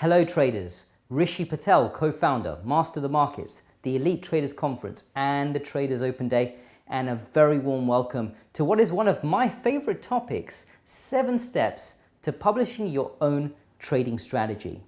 Hello traders, Rishi Patel, co-founder, Master the Markets, the Elite Traders Conference and the Traders Open Day, and a very warm welcome to what is one of my favorite topics, 7 steps to publishing your own trading strategy.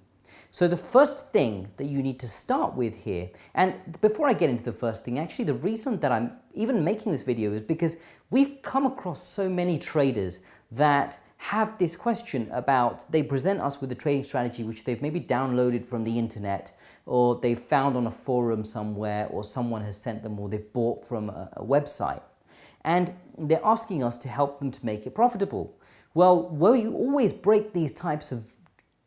So the first thing that you need to start with here, and before I get into the first thing, actually the reason that I'm even making this video is because we've come across so many traders that have this question about, they present us with a trading strategy which they've maybe downloaded from the internet, or they've found on a forum somewhere, or someone has sent them, or they've bought from a website. And they're asking us to help them to make it profitable. Well, you always break these types of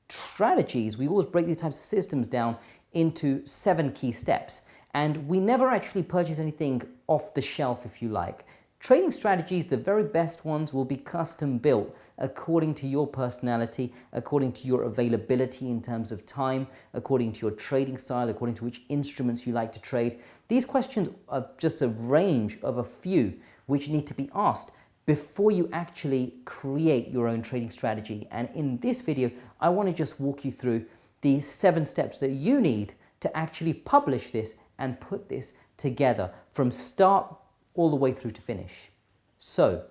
strategies, we always break these types of systems down into 7 key steps. And we never actually purchase anything off the shelf, if you like. Trading strategies, the very best ones, will be custom built according to your personality, according to your availability in terms of time, according to your trading style, according to which instruments you like to trade. These questions are just a range of a few which need to be asked before you actually create your own trading strategy. And in this video, I want to just walk you through the 7 steps that you need to actually publish this and put this together from start all the way through to finish. So,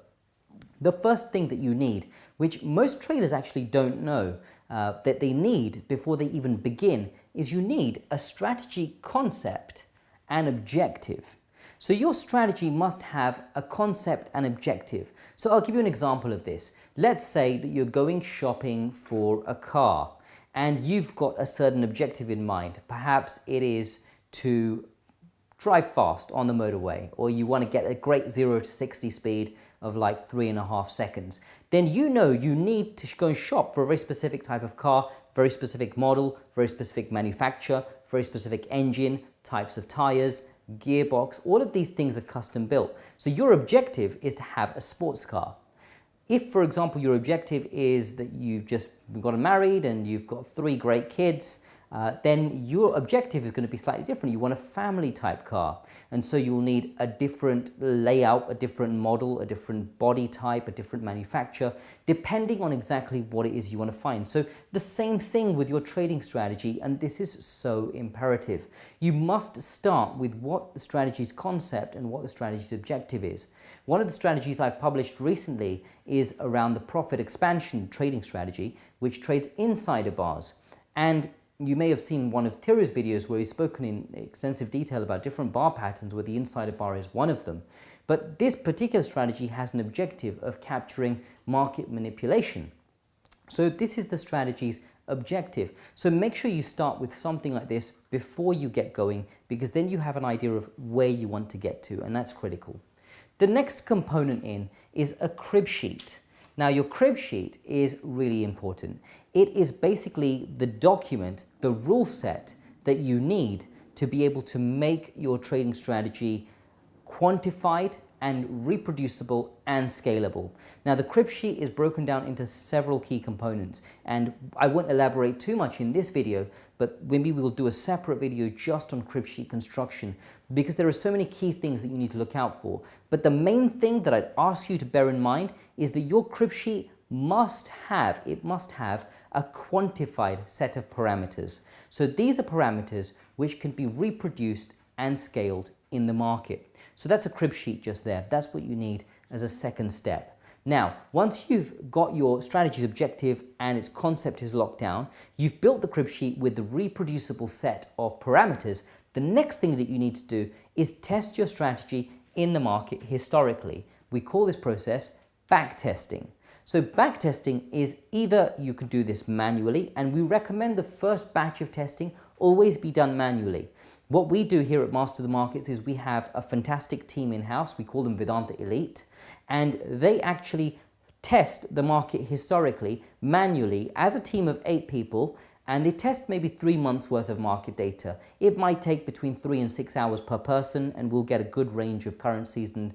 the first thing that you need, which most traders actually don't know that they need before they even begin, is you need a strategy concept and objective. So your strategy must have a concept and objective. So I'll give you an example of this. Let's say that you're going shopping for a car and you've got a certain objective in mind. Perhaps it is to drive fast on the motorway, or you want to get a great 0 to 60 speed of like 3.5 seconds. Then you know you need to go and shop for a very specific type of car, very specific model, very specific manufacturer, very specific engine, types of tires, gearbox. All of these things are custom built. So your objective is to have a sports car. If, for example, your objective is that you've just gotten married and you've got 3 great kids, then your objective is going to be slightly different. You want a family type car, and so you'll need a different layout, a different model, a different body type, a different manufacturer, depending on exactly what it is you want to find. So the same thing with your trading strategy, and this is so imperative. You must start with what the strategy's concept and what the strategy's objective is. One of the strategies I've published recently is around the profit expansion trading strategy, which trades insider bars. And you may have seen one of Thiru's videos where he's spoken in extensive detail about different bar patterns, where the insider bar is one of them. But this particular strategy has an objective of capturing market manipulation. So this is the strategy's objective. So make sure you start with something like this before you get going, because then you have an idea of where you want to get to, and that's critical. The next component in is a crib sheet. Now, your crib sheet is really important. It is basically the document, the rule set that you need to be able to make your trading strategy quantified and reproducible and scalable. Now, the crib sheet is broken down into several key components, and I won't elaborate too much in this video, but maybe we'll do a separate video just on crib sheet construction, because there are so many key things that you need to look out for. But the main thing that I'd ask you to bear in mind is that your crib sheet must have a quantified set of parameters. So these are parameters which can be reproduced and scaled in the market. So that's a crib sheet just there. That's what you need as a second step. Now, once you've got your strategy's objective and its concept is locked down, you've built the crib sheet with the reproducible set of parameters. The next thing that you need to do is test your strategy in the market historically. We call this process backtesting. So backtesting is either you can do this manually, and we recommend the first batch of testing always be done manually. What we do here at Master the Markets is we have a fantastic team in-house. We call them Vedanta Elite, and they actually test the market historically manually as a team of 8 people, and they test maybe 3 months worth of market data. It might take between 3 and 6 hours per person, and we'll get a good range of currencies and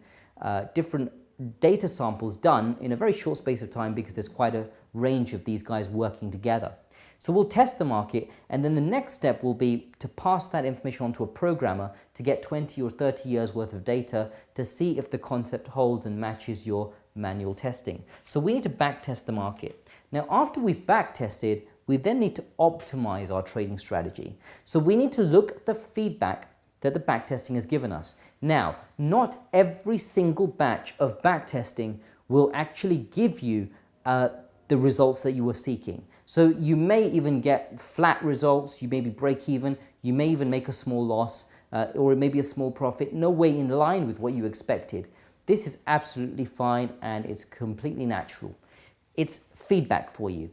different data samples done in a very short space of time, because there's quite a range of these guys working together. So we'll test the market, and then the next step will be to pass that information on to a programmer to get 20 or 30 years worth of data to see if the concept holds and matches your manual testing. So we need to back test the market. Now, after we've back tested, we then need to optimize our trading strategy. So we need to look at the feedback that the backtesting has given us. Now, not every single batch of backtesting will actually give you the results that you were seeking. So you may even get flat results, you may be break even, you may even make a small loss, or it may be a small profit, no way in line with what you expected. This is absolutely fine and it's completely natural. It's feedback for you.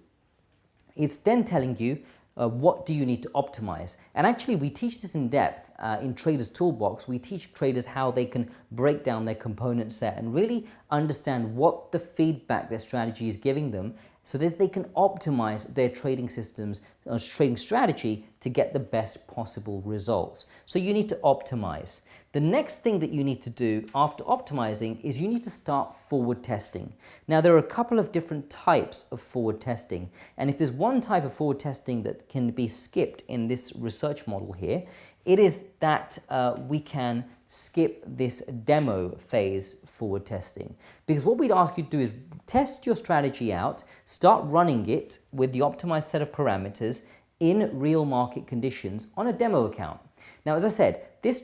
It's then telling you what do you need to optimize. And actually we teach this in depth in Traders Toolbox. We teach traders how they can break down their component set and really understand what the feedback their strategy is giving them so that they can optimize their trading systems, trading strategy to get the best possible results. So you need to optimize. The next thing that you need to do after optimizing is you need to start forward testing. Now there are a couple of different types of forward testing, and if there's one type of forward testing that can be skipped in this research model here, it is that we can skip this demo phase forward testing. Because what we'd ask you to do is test your strategy out, start running it with the optimized set of parameters in real market conditions on a demo account. Now, as I said, this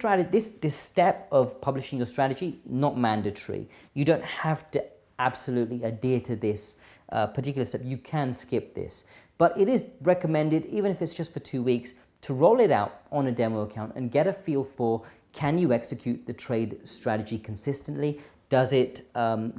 step of publishing your strategy, not mandatory. You don't have to absolutely adhere to this particular step. You can skip this. But it is recommended, even if it's just for 2 weeks, to roll it out on a demo account and get a feel for, can you execute the trade strategy consistently? Does it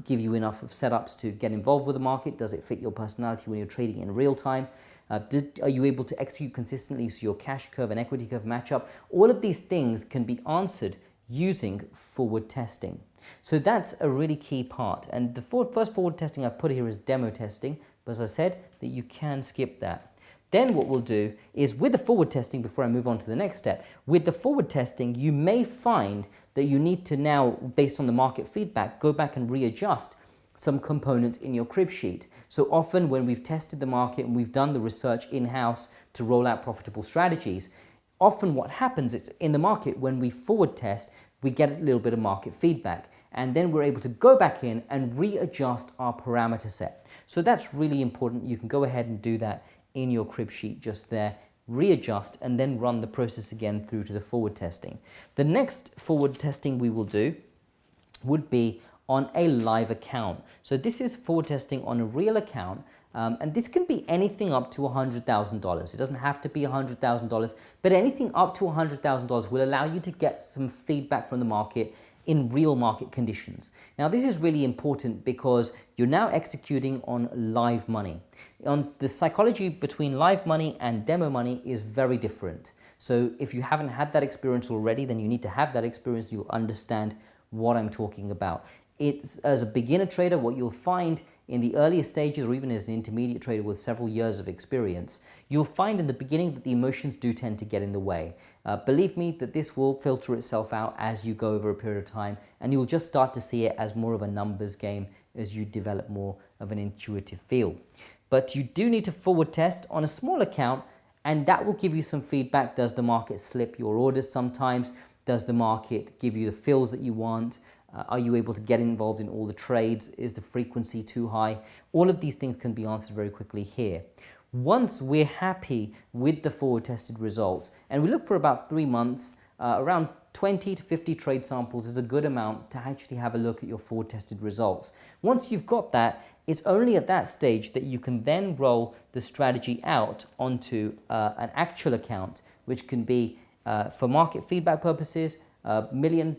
give you enough of setups to get involved with the market? Does it fit your personality when you're trading in real time? Are you able to execute consistently so your cash curve and equity curve match up? All of these things can be answered using forward testing. So that's a really key part. And the first forward testing I've put here is demo testing. But as I said, that you can skip that. Then what we'll do is with the forward testing, before I move on to the next step, with the forward testing, you may find that you need to now, based on the market feedback, go back and readjust some components in your crib sheet. So often when we've tested the market and we've done the research in-house to roll out profitable strategies, often what happens is in the market, when we forward test, we get a little bit of market feedback. And then we're able to go back in and readjust our parameter set. So that's really important. You can go ahead and do that in your crib sheet just there, readjust, and then run the process again through to the forward testing. The next forward testing we will do would be on a live account. So this is forward testing on a real account, and this can be anything up to $100,000. It doesn't have to be $100,000, but anything up to $100,000 will allow you to get some feedback from the market in real market conditions. Now this is really important because you're now executing on live money. The psychology between live money and demo money is very different. So if you haven't had that experience already, then you need to have that experience. You'll understand what I'm talking about. It's, as a beginner trader, what you'll find in the earlier stages, or even as an intermediate trader with several years of experience, you'll find in the beginning that the emotions do tend to get in the way. Believe me that this will filter itself out as you go over a period of time, and you'll just start to see it as more of a numbers game as you develop more of an intuitive feel. But you do need to forward test on a small account, and that will give you some feedback. Does the market slip your orders sometimes? Does the market give you the fills that you want? Are you able to get involved in all the trades? Is the frequency too high? All of these things can be answered very quickly here. Once we're happy with the forward tested results, and we look for about 3 months, around 20 to 50 trade samples is a good amount to actually have a look at your forward tested results. Once you've got that, it's only at that stage that you can then roll the strategy out onto an actual account, which can be for market feedback purposes. $1 million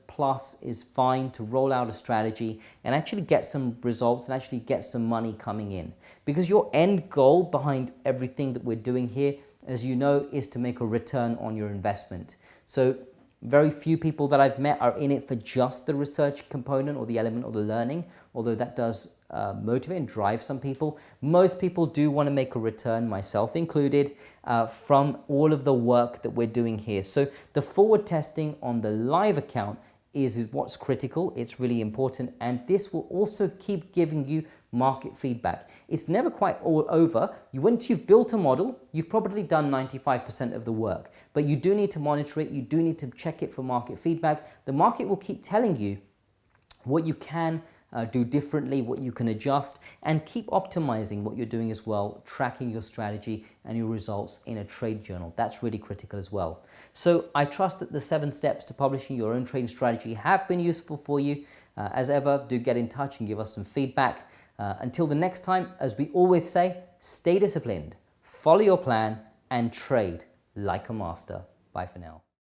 plus is fine to roll out a strategy and actually get some results and actually get some money coming in. Because your end goal behind everything that we're doing here, as you know, is to make a return on your investment. So very few people that I've met are in it for just the research component or the element or the learning, although that does motivate and drive some people. Most people do want to make a return, myself included, from all of the work that we're doing here. So the forward testing on the live account is what's critical. It's really important, and this will also keep giving you market feedback. It's never quite all over. Once you've built a model, you've probably done 95% of the work, but you do need to monitor it. You do need to check it for market feedback. The market will keep telling you what you can do differently, what you can adjust, and keep optimizing what you're doing as well, tracking your strategy and your results in a trade journal. That's really critical as well. So I trust that the 7 steps to publishing your own trading strategy have been useful for you. As ever, do get in touch and give us some feedback. Until the next time, as we always say, stay disciplined, follow your plan, and trade like a master. Bye for now.